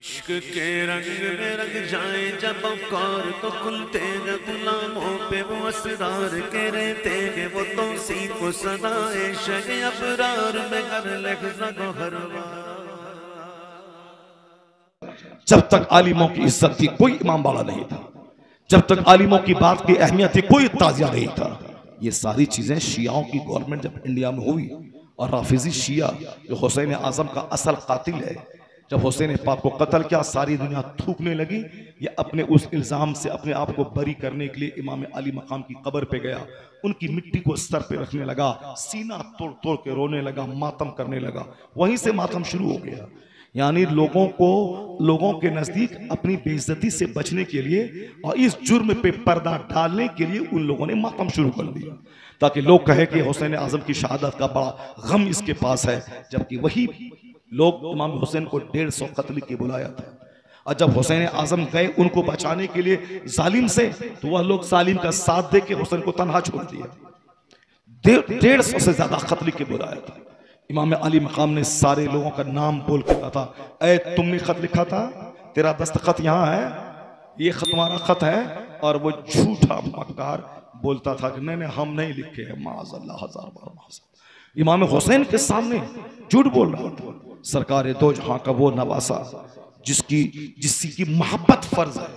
इश्क के रंग में रंग जाए जब अफकार तो खुलते हैं गुलामों पे वो असरार के रहते हैं वो तो सी को सदाए शगे अबरार में कर लहज़ा को हर जब तक आलिमों की इज्जत थी कोई इमाम बाड़ा नहीं था, जब तक आलिमों की बात की अहमियत थी कोई ताजिया नहीं था। ये सारी चीजें शियाओं की गवर्नमेंट जब इंडिया में हुई और राफिजी शिया जो हुसैन आजम का असल कातिल है, जब हुसैन पाक को कत्ल किया सारी दुनिया थूकने लगी। ये अपने उस इल्ज़ाम से अपने आप को बरी करने के लिए इमाम अली मकाम की कब्र पे गया, उनकी मिट्टी को सर पे रखने लगा, सीना तोड़ तोड़ के रोने लगा, मातम करने लगा। वहीं से मातम शुरू हो गया। यानी लोगों के नजदीक अपनी बेइज्जती से बचने के लिए और इस जुर्म पे पर्दा डालने के लिए उन लोगों ने मातम शुरू कर दिया, ताकि लोग कहे कि हुसैन आजम की शहादत का बड़ा गम इसके पास है। जबकि वही लोग इमाम हुसैन को 150 कत्ल के बुलाया था, और जब हुसैन आजम गए उनको बचाने के लिए जालिम से, तो वह लोग जालिम का साथ दे के हुसैन को तन्हा छोड़ दिया। 150 से ज्यादा कत्ल के बुलाया था। इमाम अली मकाम ने सारे लोगों का नाम बोल के कहा था, ऐ तुमने खत लिखा था, तेरा दस्तखत यहाँ है, ये खत तुम्हारा खत है। और वो झूठा मक्कार बोलता था कि नहीं हम नहीं लिखे हैं, माज़अल्लाह, हजार बार माज़अल्लाह। इमाम हुसैन के सामने झूठ बोल रहा था। सरकार दो जहां का वो नवासा जिसकी मोहब्बत फर्ज है,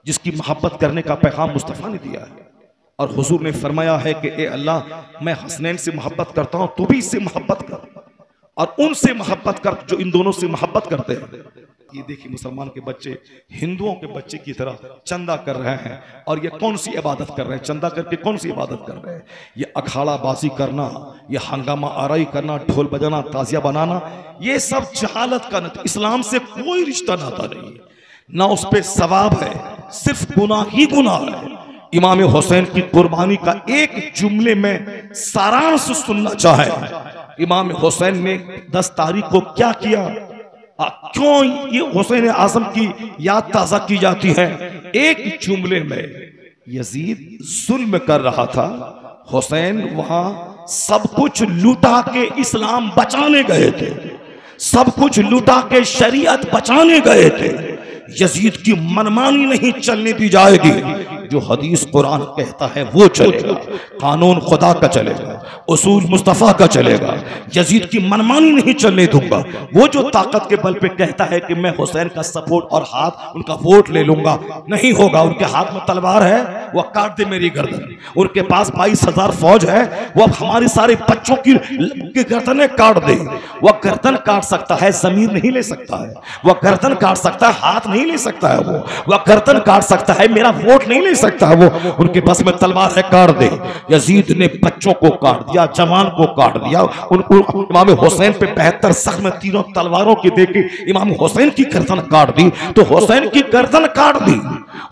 जिसकी मोहब्बत करने का पैगाम मुस्तफ़ा ने दिया है। और हुजूर ने फरमाया है कि ए अल्लाह, मैं हसनैन से मोहब्बत करता हूं, तू भी इससे मोहब्बत कर और उनसे मोहब्बत कर जो इन दोनों से मोहब्बत करते हैं। ये देखिए मुसलमान के बच्चे हिंदुओं के बच्चे की तरह चंदा कर रहे हैं, और ये कौन सी इबादत कर रहे हैं? चंदा करके कौन सी इबादत कर रहे हैं? ये अखाड़ा बाजी करना, ये हंगामा आराई करना, ढोल बजाना, ताजिया बनाना, ये सब जहालत का नतीजा। इस्लाम से कोई रिश्ता नाता नहीं है, ना उस पर सवाब है, सिर्फ गुनाह ही गुनाह है। इमाम हुसैन की कुर्बानी का एक जुमले में सारांश सुनना चाहे, इमाम हुसैन ने 10 तारीख को क्या किया, क्यों ये हुसैन आजम की याद ताजा की जाती है? एक जुमले में यजीद जुल्म कर रहा था, हुसैन वहां सब कुछ लुटा के इस्लाम बचाने गए थे, सब कुछ लुटा के शरीयत बचाने गए थे। यजीद की मनमानी नहीं चलने दी जाएगी, जो हदीस कुरान कहता है वो चलेगा, कानून खुदा का चलेगा, उसूल मुस्तफ़ा का चलेगा। यजीद की मनमानी नहीं चलने दूंगा। वो जो ताकत के बल पे कहता है कि मैं हुसैन का सपोर्ट और हाथ उनका वोट ले लूंगा, नहीं होगा। उनके हाथ में तलवार है, वह काट दे मेरी गर्दन। उनके पास 22,000 फौज है, वह हमारे सारे बच्चों की गर्दनें काट दे। वह गर्दन काट सकता है, जमीन नहीं ले सकता है। वह गर्दन काट सकता है, हाथ नहीं ले सकता है। वह गर्दन काट सकता है, मेरा वोट नहीं ले सकता है। वो उनके पास में तलवार है, काट दे। यजीद ने बच्चों को काट दिया, जवान को काट दिया। इमाम हुसैन पे 72 जख्म तीनों तलवारों की देके इमाम हुसैन की गर्दन काट दी। तो हुसैन की गर्दन काट दी।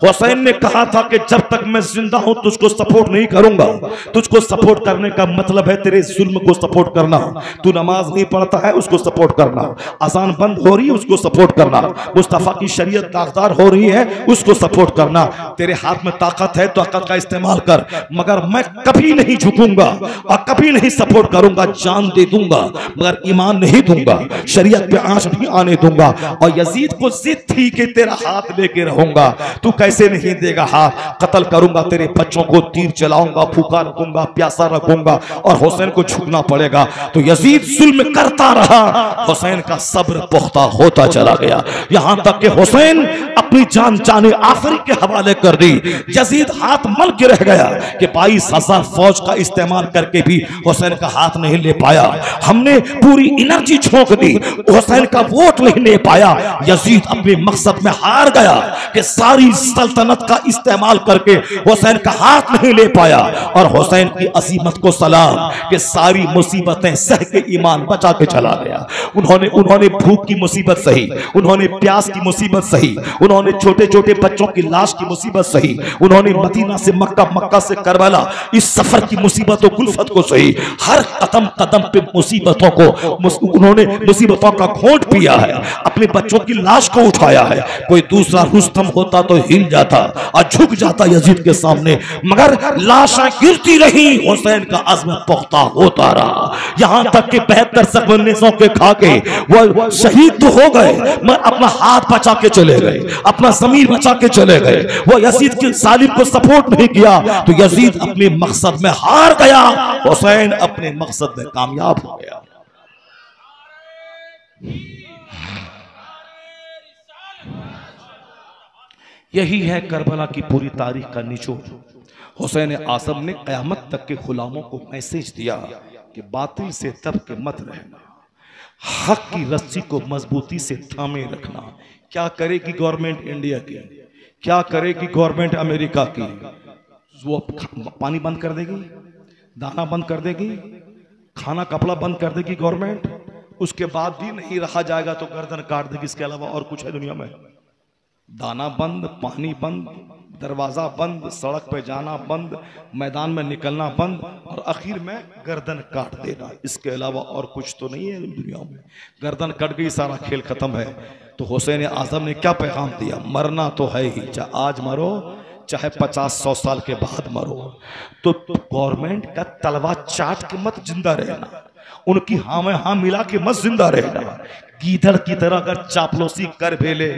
हुसैन ने कहा था कि जब तक मैं जिंदा हूं तुझको सपोर्ट नहीं करूंगा। तुझको सपोर्ट करने का मतलब है तेरे जुल्म को सपोर्ट करना। तू नमाज नहीं पढ़ता है, उसको सपोर्ट करना। अजान बंद हो रही है, उसको सपोर्ट करना। मुस्तफा की शरीयत दागदार हो रही है, उसको सपोर्ट करना। तेरे हाथ में ताकत है, ताकत का इस्तेमाल कर। मगर मैं कभी नहीं झुकूंगा और कभी नहीं सपोर्ट करूंगा। जान दे दूंगा मगर ईमान नहीं दूंगा, शरीयत पे आंच नहीं आने दूंगा। और यजीद को जिद थी कि तेरा हाथ लेके रहूंगा। तू कैसे नहीं देगा हाथ? कत्ल करूंगा, तेरे बच्चों को तीर चलाऊंगा, भूखा रखूंगा, प्यासा रखूंगा, और हुसैन को झुकना पड़ेगा। तो यजीद जुल्म करता रहा, हुसैन का सब्र पुख्ता होता चला गया, यहां तक कि हुसैन अपनी जान जाने आखिरी के हवाले कर दी। यजीद हाथ मल के रह गया कि 22,000 फौज का इस्तेमाल करके भी हुसैन का हाथ नहीं ले पाया। हमने पूरी एनर्जी झोंक दी, हुसैन का वोट नहीं ले पाया। यजीद अपने मकसद में हार गया कि सारी सल्तनत का इस्तेमाल करके हुसैन का हाथ नहीं ले पाया। और हुसैन की अजीमत को सलाम कि सारी मुसीबतें सह के ईमान बचा के चला गया। उन्होंने भूख की मुसीबत सही, उन्होंने प्यास की मुसीबत सही, उन्होंने छोटे छोटे बच्चों की लाश की मुसीबत सही, उन्होंने मदीना से मक्का, मक्का से करबला, इस सफर की मुसीबतों गुल्फत को सही, हर कदम कदम पे मुसीबतों को, उन्होंने मुसीबतों का घोंट पिया है, अपने बच्चों की लाश को उठाया है। कोई दूसरा रुस्तम होता तो हिल जाता और झुक जाता यजीद के सामने, मगर लाशें गिरती रही, हुसैन का अज़्म पुख्ता होता रहा। यहां तक कि 72 ज़ख्म के खा के वो शहीद तो हो गए, मगर अपना हाथ बचा के चले गए, अपना ज़मीर बचा के चले गए। वो यजीद के सालिब को सपोर्ट नहीं किया तो यजीद अपने मकसद में हार गया, हुसैन अपने मकसद में कामयाब हो गया। यही है करबला की पूरी तारीख का निचोड़। हुसैन आज़म ने क़यामत तक के गुलामों को मैसेज दिया कि बातिल से दब के मत रहना, हक की रस्सी को मजबूती से थामे रखना। क्या करेगी गवर्नमेंट इंडिया की, क्या करेगी गवर्नमेंट अमेरिका की? वो पानी बंद कर देगी, दाना बंद कर देगी, खाना कपड़ा बंद कर देगी गवर्नमेंट, उसके बाद भी नहीं रहा जाएगा तो गर्दन काट देगी। इसके अलावा और कुछ है दुनिया में? दाना बंद, पानी बंद, दरवाजा बंद, सड़क पे जाना बंद, मैदान में निकलना बंद, और आखिर में गर्दन काट देना। इसके अलावा और कुछ तो नहीं है दुनिया में। गर्दन कट गई, सारा खेल खत्म है। तो हुसैन आज़म ने क्या पैगाम दिया? मरना तो है ही, चाहे आज मरो चाहे 50-100 साल के बाद मरो। तो गवर्नमेंट का तलवा चाट के मत जिंदा रहना, उनकी हाँ में हाँ मिला के मत जिंदा रहना। गीदड़ की तरह अगर चापलूसी कर भेले,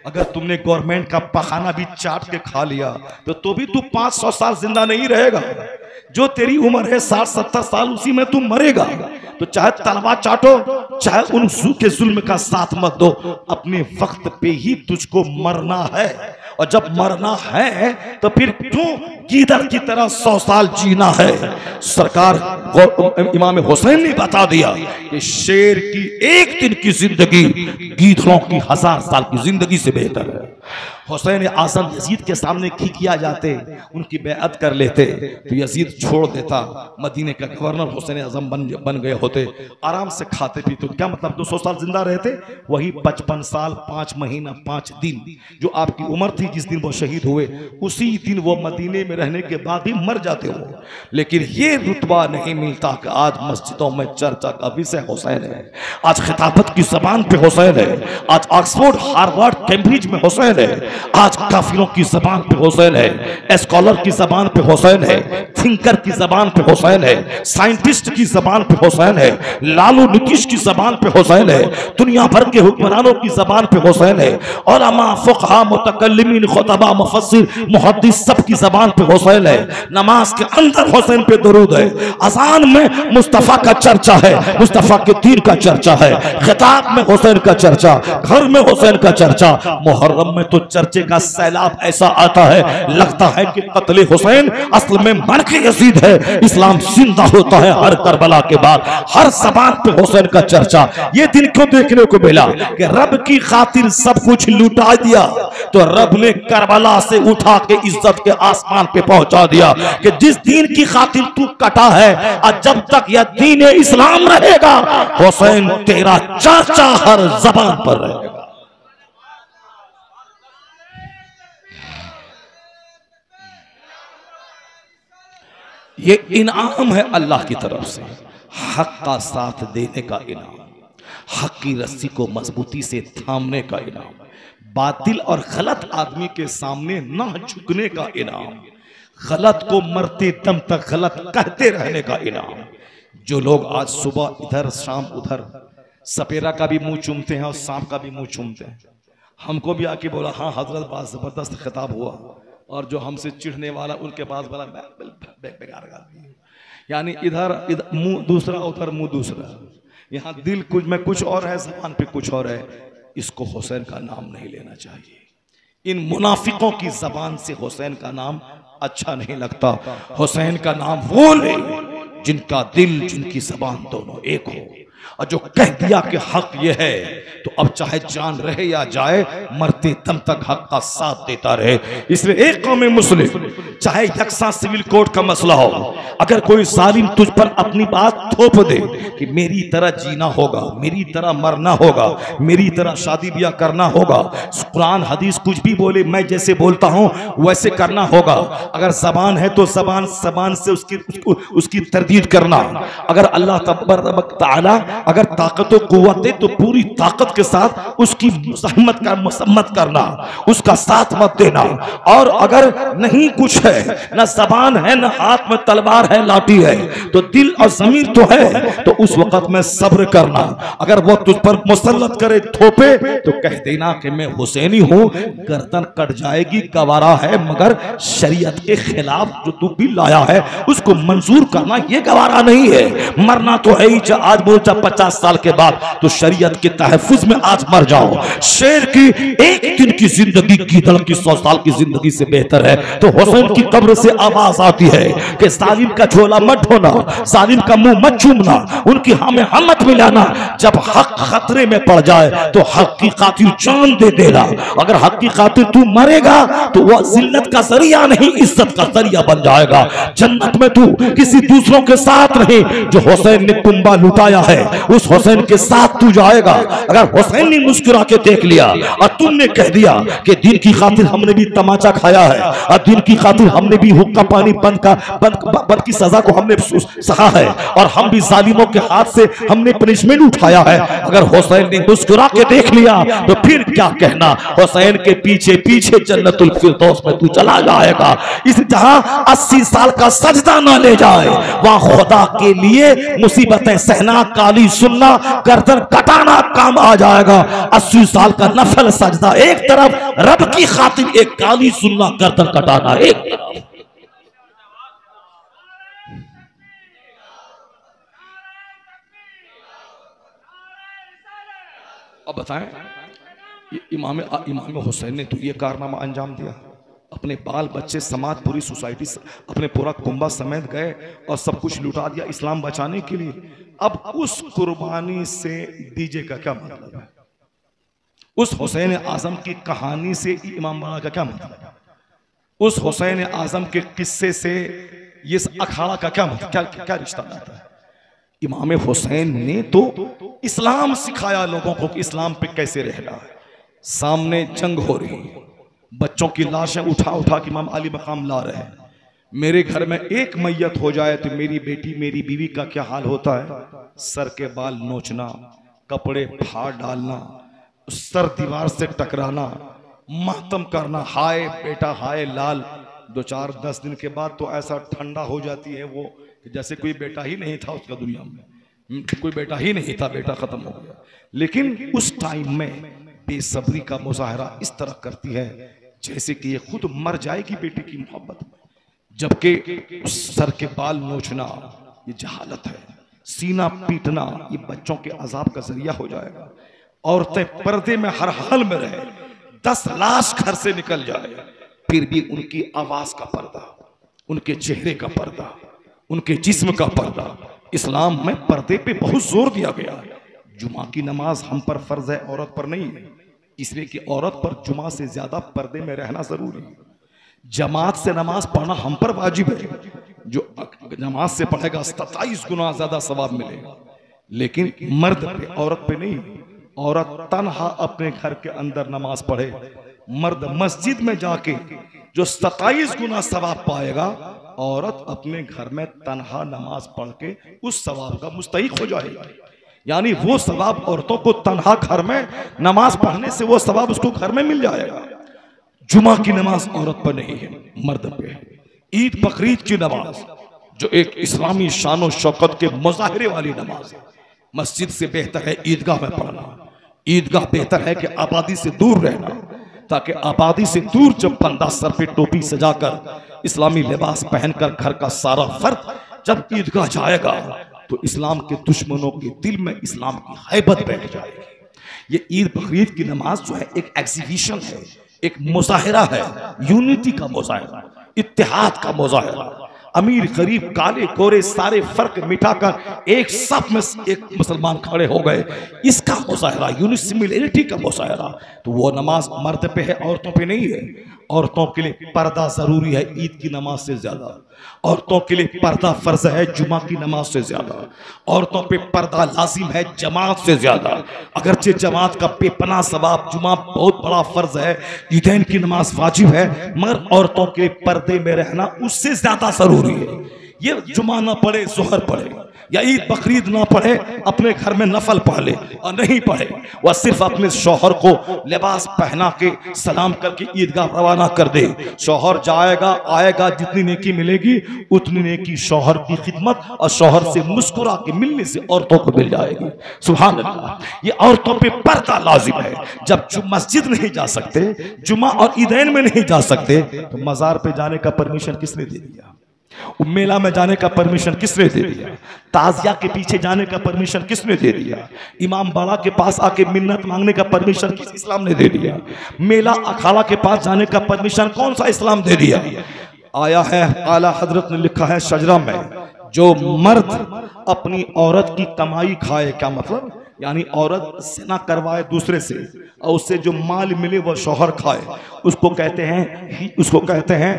अगर तुमने गवर्नमेंट का पखाना भी चाट के खा लिया तो भी तू 500 साल जिंदा नहीं रहेगा। जो तेरी उम्र है 60-70 साल, उसी में तू मरेगा। तो चाहे तलवार चाटो, चाहे उन के जुल्म का साथ मत दो, अपने वक्त पे ही तुझको मरना है। और जब मरना है तो फिर क्यों गीदड़ की तरह 100 साल जीना है? सरकार इमाम हुसैन ने बता दिया कि शेर की एक दिन की जिंदगी गीदड़ों की 1000 साल की जिंदगी से बेहतर है। हुसैन आज़म यजीद के सामने खिकिया जाते, उनकी बेअत कर लेते तो यजीद छोड़ देता, मदीने का गवर्नर हुसैन आज़म बन गए होते, आराम से खाते पीते। क्या मतलब 200 साल जिंदा रहते? वही 55 साल 5 महीना 5 दिन जो आपकी उम्र थी जिस दिन वो शहीद हुए, उसी दिन वो मदीने में रहने के बाद भी मर जाते हो। लेकिन ये रुतबा नहीं मिलता कि आज मस्जिदों में चर्चा का विषय हुसैन है, आज खिताबत की जबान पे हुसैन है, आज ऑक्सफोर्ड, हार्वर्ड, कैम्ब्रिज में हुसैन है, आज काफिरों की जबान पे हुसैन है, स्कॉलर की जबान पे हुसैन है, थिंकर की जबान पे हुसैन है, साइंटिस्ट की जबान पे हुसैन है, लालू नीतीश की जबान पे हुसैन है, दुनिया भर के हुक्मरानों की जबान पे हुसैन है, उलमा, फुक़हा, मुतकल्लिमीन, खुतबा, मुफस्सिर, मुहद्दिस सब की जबान पे हुसैन है। नमाज के अंदर हुसैन पे दुरूद है, अज़ान में मुस्तफ़ा का चर्चा है, मुस्तफ़ा के दीन का चर्चा है, खिताब में हुसैन का चर्चा, घर में हुसैन का चर्चा। मुहर्रम में तो चर्चे का सैलाब ऐसा आता है, लगता है कि कत्ले हुसैन असल में मर के यजीद है। इस्लाम जिंदा होता है हर करबला के बाद, हर ज़बान पे हुसैन का चर्चा। ये दिन क्यों देखने को मिला कि रब की खातिर सब कुछ लुटा दिया, तो रब ने करबला से उठा के इज्जत के आसमान पे पहुंचा दिया कि जिस दीन की खातिर तू कटा है, और जब तक यह दीन इस्लाम रहेगा, हुसैन तेरा चर्चा हर ज़बान पर रहेगा। ये इनाम है अल्लाह की तरफ से, हक का साथ देने का इनाम, हक की रस्सी को मजबूती से थामने का इनाम, बातिल और गलत आदमी के सामने ना झुकने का इनाम, गलत को मरते दम तक गलत कहते रहने का इनाम। जो लोग आज सुबह इधर शाम उधर सपेरा का भी मुंह चूमते हैं और सांप का भी मुंह चूमते हैं, हमको भी आके बोला हाँ हजरत बात जबरदस्त खिताब हुआ, और जो हमसे चिढ़ने वाला उनके पास बोला बेकार, यानी इधर मुंह दूसरा उधर मुंह दूसरा, यहाँ दिल कुछ में कुछ और है, ज़बान पे कुछ और है। इसको हुसैन का नाम नहीं लेना चाहिए। इन मुनाफिकों की ज़बान से हुसैन का नाम अच्छा नहीं लगता। हुसैन का नाम वो ले जिनका दिल जिनकी ज़बान दोनों एक हो। और जो कह दिया कि हक ये है तो अब चाहे जान रहे या जाए मरते दम तक हक का साथ देता रहे। इसलिए एक कौम मुस्लिम चाहे यकसा सिविल कोड का मसला हो, अगर कोई जालिम तुझ पर अपनी बात थोप दे कि मेरी तरह जीना होगा, मेरी तरह मरना होगा, मेरी तरह शादी ब्याह करना होगा, कुरान हदीस कुछ भी बोले मैं जैसे बोलता हूं वैसे करना होगा, अगर जबान है तो जबान से उसकी तरदीद करना, अगर अल्लाह तबारक तआला अगर ताकत व कुव्वत है तो पूरी ताकत के साथ उसकी मसम्मत करना, उसका साथ मत देना। और अगर नहीं कुछ है, न जबान है, न हाथ में तलवार है, लाठी है, तो दिल और ज़मीर तो है, तो उस वक्त में सब्र करना। अगर वो तुझ पर मुसल्लत करे थोपे तो कह देना कि मैं हुसैनी हूं, गर्दन कट जाएगी, गवारा है, मगर शरीयत के खिलाफ जो तू भी लाया है उसको मंजूर करना ये गवारा नहीं है। मरना तो है ही, आज बोल 50 साल के बाद तो शरीयत के तहफ़्फ़ुज़ में आज मर जाओ। शेर की एक दिन की जिंदगी गीदड़ की 100 साल की जिंदगी से बेहतर है। तो हुसैन की कब्र से आवाज आती है कि जालिम का झोला मत ढोना, जालिम का मुंह मत चूमना, उनकी हमें हम मत मिलाना। जब हक खतरे में पड़ जाए तो हक की खातिर जान दे देना। अगर हक की खातिर तू मरेगा तो वह जिल्लत का जरिया नहीं, इज्जत का जरिया बन जाएगा। जन्नत में तू किसी दूसरों के साथ रहे, जो हुसैन ने कुंबा लुटाया है उस हुसैन के साथ तू जाएगा। अगर हुसैन ने मुस्कुरा के देख लिया और तुमने कह दिया कि दिन की खातिर हमने भी तमाचा खाया है और दिन की खातिर हमने भी हुक्का पानी बंद की सजा को हमने सहा है और हम भी जालिमों के हाथ से हमने पनिशमेंट उठाया है, अगर हुसैन ने मुस्कुरा के देख लिया तो फिर क्या कहना। हुसैन के पीछे पीछे जन्नतुल फिरदौस में तू चला जाएगा। इस जहां 80 साल का सजदा ना ले जाए वहां खुदा के लिए मुसीबतें सहना, काली सुनना, गर्दन कटाना काम आ जाएगा। 80 साल का नफल सजदा एक तरफ, रब की खातिर एक काली सुनना, गर्दन कटाना एक तरफ। अब बताएं, इमाम हुसैन ने तो ये कारनामा अंजाम दिया, अपने बाल बच्चे समाज पूरी सोसाइटी अपने पूरा कुंबा समेत गए और सब कुछ लुटा दिया इस्लाम बचाने के लिए। अब उस कुर्बानी से डीजे का क्या मतलब है? उस हुसैन आजम की कहानी से इमाम बाड़ा का क्या मतलब है? उस हुसैन आजम के किस्से से ये अखाड़ा का क्या मतलब, क्या रिश्ता आता है? इमाम हुसैन ने तो इस्लाम सिखाया लोगों को कि इस्लाम पे कैसे रहना है। सामने जंग हो रही, बच्चों की लाशें उठा उठा के इमाम अली मकाम ला रहे हैं। मेरे घर में एक मैयत हो जाए तो मेरी बेटी मेरी बीवी का क्या हाल होता है? सर के बाल नोचना, कपड़े फाड़ डालना, सर दीवार से टकराना, मातम करना, हाय बेटा हाय लाल। 2-4-10 दिन के बाद तो ऐसा ठंडा हो जाती है वो कि जैसे कोई बेटा ही नहीं था उसका दुनिया में, कोई बेटा ही नहीं था, बेटा खत्म हो गया। लेकिन उस टाइम में बेसब्री का मुजाहरा इस तरह करती है जैसे कि ये खुद मर जाएगी बेटे की मोहब्बत में। जबकि सर के बाल नोचना ये जहालत है, सीना पीटना ये बच्चों के अजाब का जरिया हो जाएगा। औरतें पर्दे में हर हाल में रहे, 10 लाश घर से निकल जाए फिर भी उनकी आवाज का पर्दा, उनके चेहरे का पर्दा, उनके जिस्म का पर्दा। इस्लाम में पर्दे पे बहुत जोर दिया गया है। जुमा की नमाज हम पर फर्ज है, औरत पर नहीं है, इसलिए कि औरत पर जुमा से ज्यादा पर्दे में रहना जरूरी है। जमात से नमाज पढ़ना हम पर वाजिब है, जो जमात से पढ़ेगा 27 गुना ज्यादा सवाब मिलेगा। लेकिन मर्द पे औरत पे नहीं। औरत तन्हा अपने घर के अंदर नमाज पढ़े, मर्द मस्जिद में जाके जो 27 गुना सवाब पाएगा, औरत अपने घर में तन्हा नमाज पढ़ के उस सवाब का मुस्तहिक हो जाएगी। यानी वो सवाब औरतों को तन्हा घर में नमाज पढ़ने से वो सवाब उसको घर में मिल जाएगा। जुमा की नमाज औरत पर नहीं है, मर्द पे है। ईद बकरीद की नमाज जो एक इस्लामी शान शौकत के मुजाहरे वाली नमाज है, मस्जिद से बेहतर है ईदगाह में पढ़ना। ईदगाह बेहतर है कि आबादी से दूर रहना, ताकि आबादी से दूर जब बंदा सर पे टोपी सजाकर इस्लामी लिबास पहनकर घर का सारा फर्द जब ईदगाह जाएगा तो इस्लाम के दुश्मनों के दिल में इस्लाम की हैबत बैठ जाएगी। ये ईद बकरीद की नमाज जो है एक एग्जीबिशन है, एक मुजाहिरा है, यूनिटी का मुजाहिरा, इत्तेहाद का मुजाहिरा। अमीर गरीब काले गोरे सारे फर्क मिटाकर एक साथ में एक मुसलमान खड़े हो गए। इसका मुजाहरा, यूनिसिमिलरिटी का मुजाहरा। तो वो नमाज मर्द पे है, औरतों पे नहीं है। औरतों के लिए पर्दा जरूरी है ईद की नमाज से ज्यादा। औरतों के लिए पर्दा फर्ज है जुमा की नमाज से ज्यादा। औरतों पे पर्दा लाजिम है जमात से ज्यादा। अगरचे जमात का बेपनाह सवाब, जुमा बहुत बड़ा फर्ज है, ईदैन की नमाज वाजिब है, मगर औरतों के पर्दे में रहना उससे ज्यादा जरूरी है। ये जुमा ना पढ़े जोहर पढ़े या ईद बकरीद ना पढ़े, अपने घर में नफल पढ़ ले, और नहीं पढ़े वह सिर्फ अपने शौहर को लिबास पहना के सलाम करके ईदगाह रवाना कर दे। शौहर जाएगा आएगा, जितनी नेकी मिलेगी उतनी नेकी शौहर की खिदमत और शौहर से मुस्कुरा के मिलने से औरतों को मिल जाएगी। सुभान अल्लाह। ये औरतों पे पर्दा लाजिम है। जब मस्जिद नहीं जा सकते, जुमा और ईदैन में नहीं जा सकते, तो मजार पे जाने का परमिशन किसने दे दिया? मेला में जाने का परमिशन किसने दे दिया? ताजिया के पीछे जाने का परमिशन किसने दे दिया? इमाम बाड़ा के पास आके मिन्नत मांगने का परमिशन किस इस्लाम ने दे दिया? मेला अखाड़ा के पास जाने का परमिशन कौन सा इस्लाम दे दिया? आया है, आला हजरत ने लिखा है शजरा में, जो मर्द अपनी औरत की कमाई खाए, क्या मतलब? यानी औरत सिना करवाए दूसरे से और उससे जो माल मिले वह शौहर खाए, उसको कहते हैं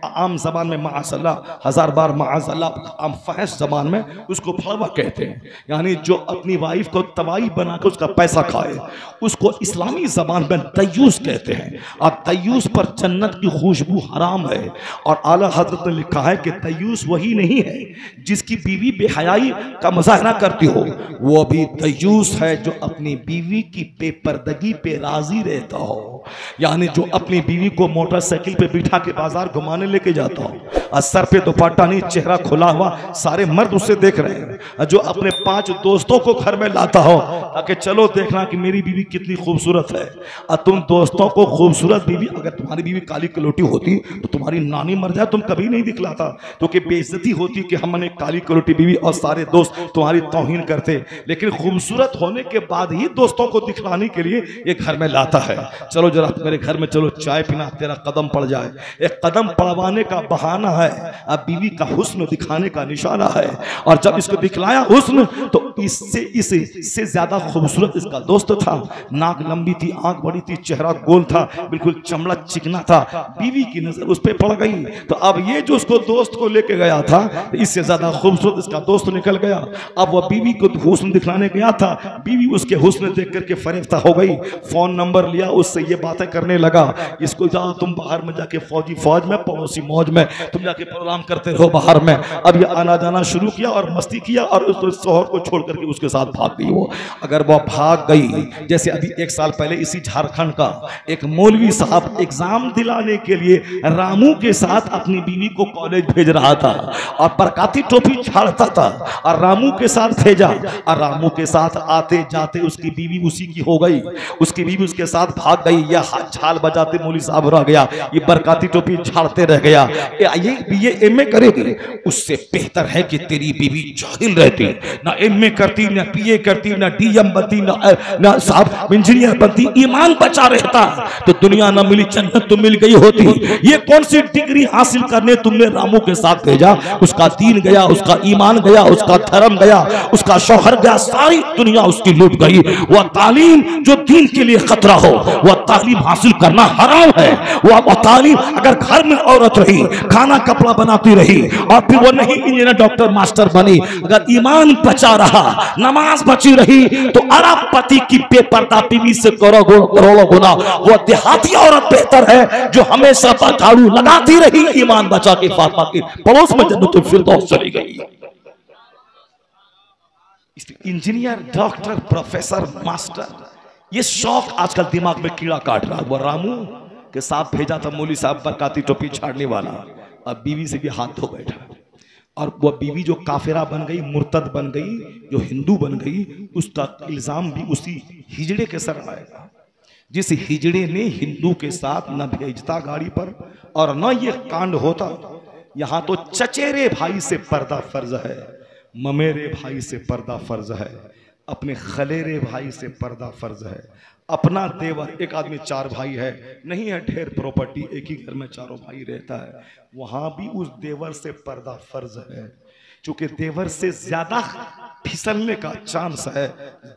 आम जबान में माअज़ल्लाह, 1000 बार माअज़ल्लाह, आम फहश जबान में उसको फड़वा कहते हैं। यानी जो अपनी वाइफ को तवाई बना के उसका पैसा खाए, उसको इस्लामी जबान में तय्यूस कहते हैं। और तय्यूस पर जन्नत की खुशबू हराम है। और आला हजरत ने लिखा है कि तय्यूस वही नहीं है जिसकी बीवी बेहयाई का मुजाहरा करती हो, वो भी तय्यूस है जो अपनी बीवी की बेपर्दगी पे राजी रहता हो। यानी जो अपनी बीवी को मोटरसाइकिल पे बिठा के बाजार घुमाने लेके जाता हो, और सर पे दुपट्टा नहीं, चेहरा खुला हुआ, सारे मर्द उससे देख रहे हैं। जो अपने 5 दोस्तों को घर में लाता हो ताकि चलो देखना कि मेरी बीवी कितनी खूबसूरत है। और तुम दोस्तों को खूबसूरत बीवी, अगर तुम्हारी बीवी काली कलोटी होती तो तुम्हारी नानी मर जाए, तुम कभी नहीं दिखलाता, तो कि बेइज्जती होती कि हमने काली कलोटी बीवी और सारे दोस्त तुम्हारी तौहीन करते। लेकिन खूबसूरत होने के बाद ही दोस्तों को दिखलाने के लिए ये घर में लाता है। चलो जरा मेरे घर में चलो, चाय पीना, तेरा कदम पड़ जाए। एक कदम पड़वाने का बहाना है, अब बीवी का हुस्न दिखाने का निशाना है। और जब इसको दिखलाया हुस्न, तो इससे ज्यादा खूबसूरत इसका दोस्त था। नाक लंबी थी, आंख बड़ी थी, चेहरा गोल था, बिल्कुल चमड़ा चिकना था। बीवी की नजर उस पर पड़ गई, तो अब ये जो उसको दोस्त को लेके गया था, इससे ज्यादा खूबसूरत इसका दोस्त निकल गया। अब वह बीवी को हुस्न दिखलाने गया था, बीवी उसके हुस्न देख करके फरेफ्ता हो गई। फोन नंबर लिया, उससे ये बातें करने लगा, इसको जाओ तुम बाहर में जाके फौज में, पड़ोसी मौज में तुम जाके प्रोग्राम करते रहो बाहर में। अब ये आना जाना शुरू किया और मस्ती किया, और उस शौहर को छोड़ करके उसके साथ भाग गई वो। अगर वो भाग गई, जैसे अभी 1 साल पहले इसी झारखंड का एक मौलवी साहब एग्जाम दिलाने के लिए रामू के साथ अपनी बीवी को कॉलेज भेज रहा था, और बरकाती टोपी झाड़ता था, और रामू के साथ भेजा, और रामू के साथ आते जाते उसकी बीवी उसी की हो गई, उसकी बीवी उसके साथ भाग गई। यह झाल बजाते मौलवी साहब रह गया, ये बरकाती टोपी झाड़ते रह गया। ये एमए करेगी, उससे बेहतर है कि तेरी बीवी जाहिल रहती, ना एमए करती, ना पीए करती, ना डीएम बनती, ना साहब इंजीनियर बनती, ईमान बचा रहता तो दुनिया ना मिली जन्नत तो मिल गई होती। ये कौन सी डिग्री हासिल करने तुमने रामू के साथ भेजा? उसका दीन गया, उसका ईमान गया, उसका धर्म गया, उसका शौहर गया, सारी दुनिया उसकी लूट गई। वह तालीम जो दीन के लिए खतरा हो, वह तालीम हासिल करना हराम है। वह तालीम अगर घर में औरत रही, खाना कपड़ा बनाती रही, और फिर वो नहीं इंजीनियर डॉक्टर मास्टर बनी, अगर ईमान बचा रहा, नमाज बची रही, तो अरबपति की बेपर्दा बीवी से करोड़ों गुना वो देहाती औरत बेहतर है जो हमेशा झाड़ू लगाती रही, ईमान बचा के फातिमा के पड़ोस में जन्नतुल फिरदौस चली गई। इंजीनियर, डॉक्टर, प्रोफेसर, मास्टर, ये शौक आजकल दिमाग में कीड़ा काट रहा है। वो रामू के साथ भेजा था मौलवी साहब बरकाती टोपी छाड़ने वाला, अब बीवी से भी हाथ धो बैठा, और वह बीवी जो काफिरा बन गई, मुर्तद बन गई, जो हिंदू बन गई, उसका इल्जाम भी उसी हिजड़े के सर आएगा। जिस हिजड़े ने हिंदू के साथ न भेजता गाड़ी पर और न ये कांड होता। यहाँ तो चचेरे भाई से पर्दा फर्ज है, ममेरे भाई से पर्दा फर्ज है, अपने खलेरे भाई से पर्दा फर्ज है, अपना देवर, एक आदमी 4 भाई है, नहीं है ढेर प्रॉपर्टी, एक ही घर में चारों भाई रहता है, वहां भी उस देवर से पर्दा फर्ज है, क्योंकि देवर से ज्यादा फिसलने का चांस है,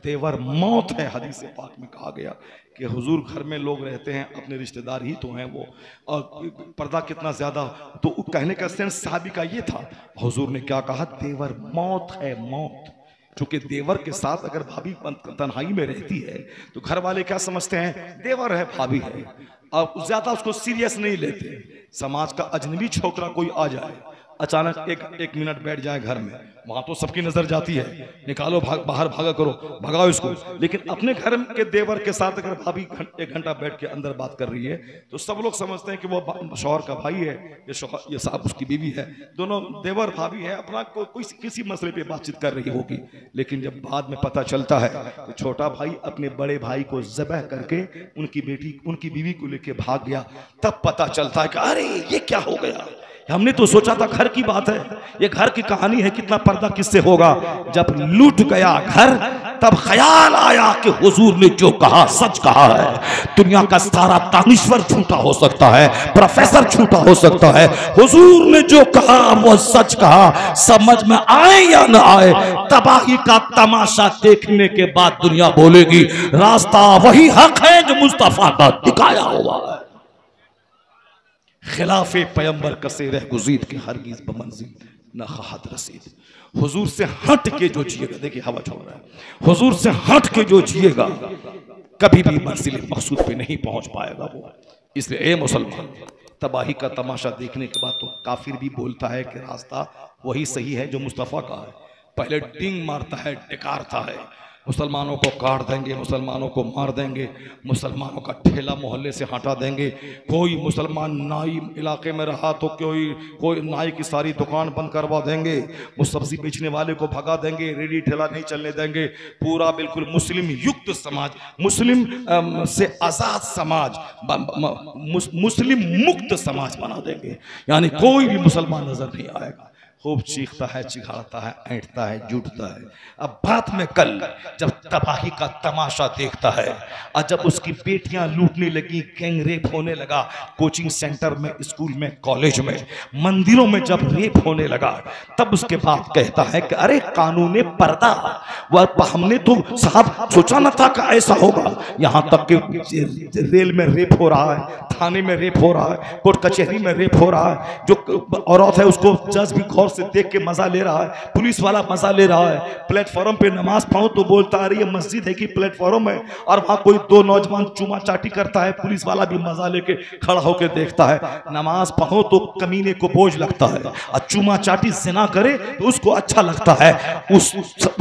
देवर मौत है। हदीस पाक में कहा गया कि हुजूर घर में लोग रहते हैं, अपने रिश्तेदार ही तो हैं वो, और पर्दा कितना ज्यादा, तो कहने का सेंस साहबी का ये था, हुजूर ने क्या कहा, देवर मौत है, मौत। क्योंकि देवर के साथ अगर भाभी तन्हाई में रहती है तो घर वाले क्या समझते हैं, देवर है, भाभी है, और ज्यादा उसको सीरियस नहीं लेते। समाज का अजनबी छोकरा कोई आ जाए, अचानक एक मिनट बैठ जाए घर में, वहां तो सबकी नजर जाती है, निकालो बाहर भागा करो, भगाओ इसको। लेकिन अपने घर के देवर के साथ अगर भाभी 1 घंटा बैठ के अंदर बात कर रही है तो सब लोग समझते हैं कि वो शौहर का भाई है, ये साहब उसकी बीवी है, दोनों देवर भाभी है, अपना कोई किसी मसले पे बातचीत कर रही होगी। लेकिन जब बाद में पता चलता है तो छोटा भाई अपने बड़े भाई को ज़बह करके उनकी बीवी को लेके भाग गया, तब पता चलता है कि अरे ये क्या हो गया, हमने तो सोचा था घर की बात है, ये घर की कहानी है, कितना पर्दा किससे होगा। जब लूट गया घर तब ख्याल आया कि हुजूर ने जो कहा सच कहा है। दुनिया का सारा दानिश्वर झूठा हो सकता है, प्रोफेसर झूठा हो सकता है, हुजूर ने जो कहा वो सच कहा। समझ में आए या न आए, तबाही का तमाशा देखने के बाद दुनिया बोलेगी रास्ता वही हक है जो मुस्तफा का दिखाया हुआ है। खिलाफे पैगंबर कसे रह गुजीद के हरगिज़ बमंजिल न खहत रसीद। हुजूर से हट के जो जिएगा, देखिए हवा छोड़ रहा है, हुजूर से हट के जो जिएगा कभी भी मंजिल मकसूद पे नहीं पहुंच पाएगा वो। इसलिए ए मुसलमान, तबाही का तमाशा देखने के बाद तो काफिर भी बोलता है कि रास्ता वही सही है जो मुस्तफ़ा का है। पहले डिंग मारता है, डिकारता है, मुसलमानों को काट देंगे, मुसलमानों को मार देंगे, मुसलमानों का ठेला मोहल्ले से हटा देंगे। कोई मुसलमान नाई इलाके में रहा तो कोई नाई की सारी दुकान बंद करवा देंगे, वो सब्जी बेचने वाले को भगा देंगे, रेडी ठेला नहीं चलने देंगे। पूरा बिल्कुल मुस्लिम युक्त समाज, मुस्लिम से आज़ाद समाज, मुस्लिम मुक्त समाज बना देंगे। यानी कोई भी मुसलमान नजर नहीं आएगा। खूब चीखता है, चिघाड़ता है, ऐंठता है, जुटता है। अब बात में कल जब तबाही का तमाशा देखता है और जब उसकी बेटियां लूटने लगी, गैंग रेप होने लगा, कोचिंग सेंटर में, स्कूल में, कॉलेज में, मंदिरों में जब रेप होने लगा, तब उसके बाद कहता है कि अरे कानून पर्दा, वह हमने तो साहब सोचा न था कि ऐसा होगा। यहाँ तक कि रेल में रेप हो रहा है, थाने में रेप हो रहा है, कोर्ट कचहरी में रेप हो रहा है। जो औरत है उसको जज भी गौर से देख के मजा ले रहा है, पुलिस वाला मजा ले रहा है। प्लेटफॉर्म पे नमाज पढ़ो तो बोलता है ये मस्जिद है कि प्लेटफॉर्म है, और वहां कोई 2 नौजवान चूमा चाटी करता है, पुलिस वाला भी मजा लेके खड़ा होकर देखता है। नमाज पढ़ो तो कमीने को बोझ लगता है, और चूमा चाटी जिना करे तो उसको अच्छा लगता है। उस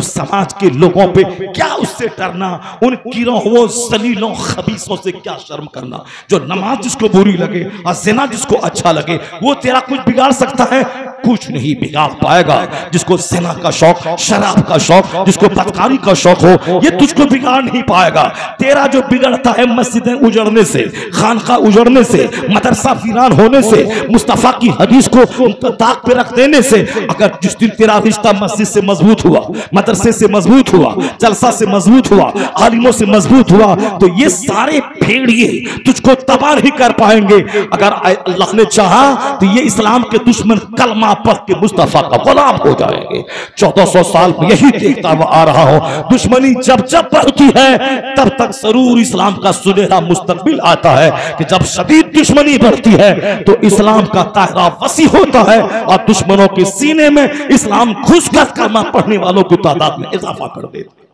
समाज के लोगों पे क्या उससे डरना, उन गिरोहों जलीलों खबीसों से क्या शर्म करना। जो नमाज जिसको बुरी लगे और जिना जिसको अच्छा लगे, वो तेरा कुछ बिगाड़ सकता है? कुछ नहीं बिगाड़ पाएगा। जिसको जिना का शौक, शराब का शौक, जिसको बदकारी का शौक हो, ये तुझको बिगाड़ नहीं पाएगा। तेरा जो बिगड़ता है मस्जिदें उजड़ने से, खानका उजड़ने से, मदरसा वीरान होने से, मुस्तफा की हदीस को ताक पे रख देने से। अगर जिस दिन तेरा रिश्ता मस्जिद से मजबूत हुआ, मदरसे से मजबूत हुआ, जलसा से मजबूत हुआ, आलिमों से मजबूत हुआ, तो ये सारे भेड़िए तुझको तबाह नहीं कर पाएंगे। अगर अल्लाह ने चाहा तो ये इस्लाम के दुश्मन कलमा पढ़ के मुस्तफा का गुलाम हो जाएंगे। 1400 साल में यही देखता हुआ आ रहा हूं। दुश्मनी जब जब बढ़ती है तब तक जरूर इस्लाम का सुनहरा मुस्तकबिल आता है कि जब शदीद दुश्मनी बढ़ती है तो इस्लाम का दायरा वसी होता है और दुश्मनों के सीने में इस्लाम घुसकर कलमा पढ़ने वालों की तादाद में इजाफा कर देता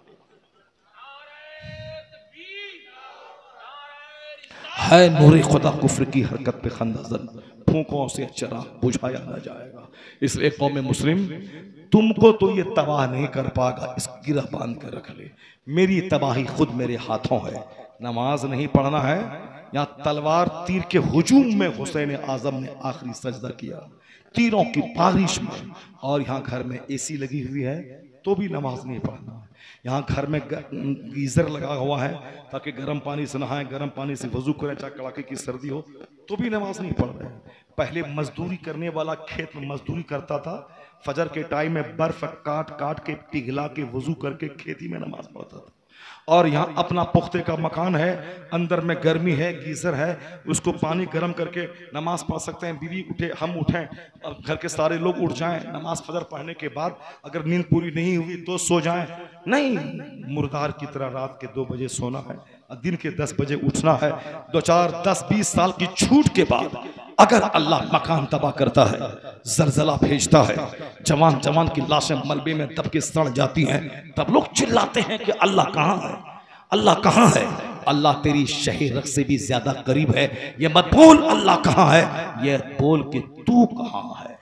है। नूरे खुदा कुफ्र की हरकत पे खंदाजन, फूंकों से चराग बुझाया ना जाएगा। इसलिए कौम मुस्लिम, तुमको तो ये तबाह नहीं कर पाएगा, इस गिरह बांध कर रख ले। मेरी तबाही खुद मेरे हाथों है। नमाज नहीं पढ़ना है, यहाँ तलवार तीर के हुजूम में हुसैन आजम ने आखिरी सजदा किया, तीरों की बारिश में, और यहाँ घर में एसी लगी हुई है तो भी नमाज नहीं पढ़ना। यहाँ घर में गीजर लगा हुआ है ताकि गर्म पानी से नहाएं, गर्म पानी से वजू करें, चाहे कड़ाके की सर्दी हो, तो भी नमाज नहीं पढ़ रहे हैं। पहले मजदूरी करने वाला खेत में मजदूरी करता था, फजर के टाइम में बर्फ काट काट के पिघला के वजू करके खेती में नमाज पढ़ता था। और यहाँ अपना पुख्ते का मकान है, अंदर में गर्मी है, गीजर है, उसको पानी गर्म करके नमाज पढ़ सकते हैं। बीवी उठे, हम उठें और घर के सारे लोग उठ जाएं, नमाज फजर पढ़ने के बाद अगर नींद पूरी नहीं हुई तो सो जाएं। नहीं, मुर्दार की तरह रात के 2 बजे सोना है, दिन के 10 बजे उठना है। 2, 4, 10, 20 साल की छूट के बाद अगर अल्लाह मकान तबाह करता है, जलजला भेजता है, जवान जवान की लाशें मलबे में दब के सड़ जाती हैं, तब लोग चिल्लाते हैं कि अल्लाह कहाँ है, अल्लाह कहाँ है। अल्लाह तेरी शहीरत से भी ज्यादा करीब है। ये मत बोल अल्लाह कहाँ है, ये बोल कि तू कहाँ है,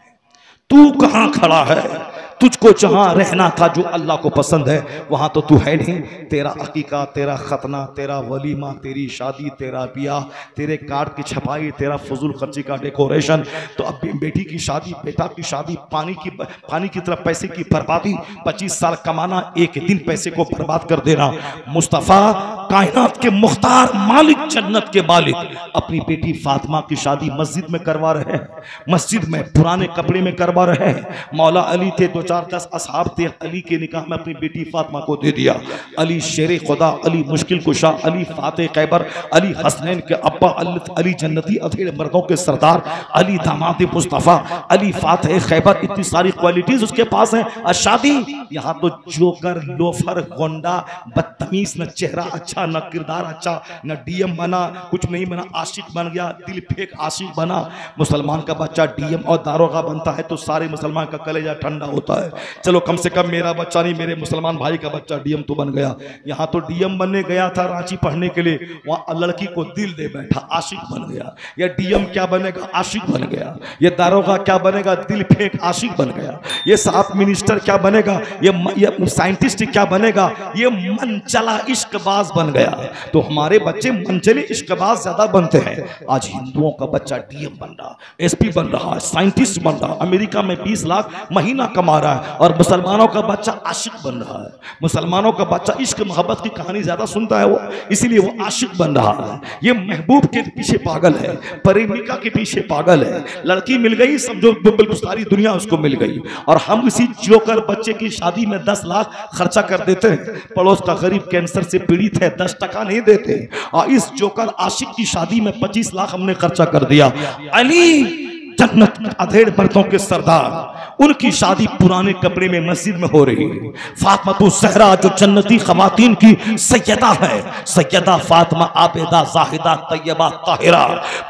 तू कहाँ खड़ा है। तुझको जहां रहना था जो अल्लाह को पसंद है वहां तो तू है नहीं। तेरा अकीका, तेरा खतना, तेरा वलीमा, तेरी शादी, तेरा ब्याह, तेरे कार्ड की छपाई, तेरा फजूल खर्ची का डेकोरेशन, तो अब बेटी की शादी, बेटा की शादी, पानी की तरफ पैसे की बर्बादी, 25 साल कमाना, एक दिन पैसे को बर्बाद कर देना। मुस्तफ़ा कायनात के मुख्तार मालिक, जन्नत के मालिक, अपनी बेटी फातिमा की शादी मस्जिद में करवा रहे हैं, मस्जिद में पुराने कपड़े में करवा रहे हैं। मौला अली थे, 2, 4, 10 असहाब थे, अली के निकाह में अपनी बेटी फातिमा को दे दिया। अली शेरे खुदा, अली मुश्किल कुशा, अली फाते खैबर, अली हसनैन के अब्बा, अली जन्नती अधेड़ मर्दों के सरदार, अली दामाद मुस्तफ़ा, अली फाते खैबर, इतनी सारी क्वालिटीज उसके पास हैं। शादी यहाँ तो जोकर, लोफर, गोंडा, बदतमीज, न चेहरा अच्छा, न किरदार अच्छा, न डीएम बना, कुछ नहीं बना, आशिक बन गया, दिल फेंक आशिक बना। मुसलमान का बच्चा डीएम और दारोगा बनता है तो सारे मुसलमान का कलेजा ठंडा होता है। चलो कम से कम मेरा बच्चा नहीं, मेरे मुसलमान भाई का बच्चा डीएम तो बन गया। यहाँ तो डीएम बनने गया था रांची पढ़ने के लिए, वहां लड़की को दिल दे बैठा, आशिक बन गया। ये डीएम क्या बनेगा, आशिक बन गया। ये दारोगा क्या बनेगा, दिल फेंक आशिक बन गया। ये साफ मिनिस्टर क्या बनेगा, ये साइंटिस्ट क्या बनेगा, ये मनचला इश्कबाज बन गया। तो हमारे बच्चे मनचले इश्कबाज ज्यादा बनते हैं। आज हिंदुओं का बच्चा डीएम बन रहा, एसपी बन रहा, साइंटिस्ट बन रहा, अमेरिका में 20 लाख महीना कमा रहा है, और मुसलमानों का बच्चा आशिक बन रहा है। मुसलमानों का बच्चा इश्क मोहब्बत की कहानी ज्यादा सुनता है वो, इसीलिए वो आशिक बन रहा है। ये महबूब के पीछे पागल है, प्रेमिका के पीछे पागल है। लड़की मिल गई, समझो बिल्कुल सारी दुनिया उसको मिल गई, और हम इसी जोकर बच्चे की शादी में 10 लाख खर्चा कर देते हैं। पड़ोस का गरीब कैंसर से पीड़ित है, 10 टका नहीं देते, और इस जोकर आशिक की शादी में 25 लाख हमने खर्चा कर दिया। अली जन्नत अधेड़ मर्दों के सरदार, उनकी शादी पुराने कपड़े में मस्जिद में हो रही है। फातिमा ज़हरा जो जन्नती खवातीन की सैयदा है, सैयदा फातिमा आबिदा ज़ाहिदा तैयबा ताहिरा।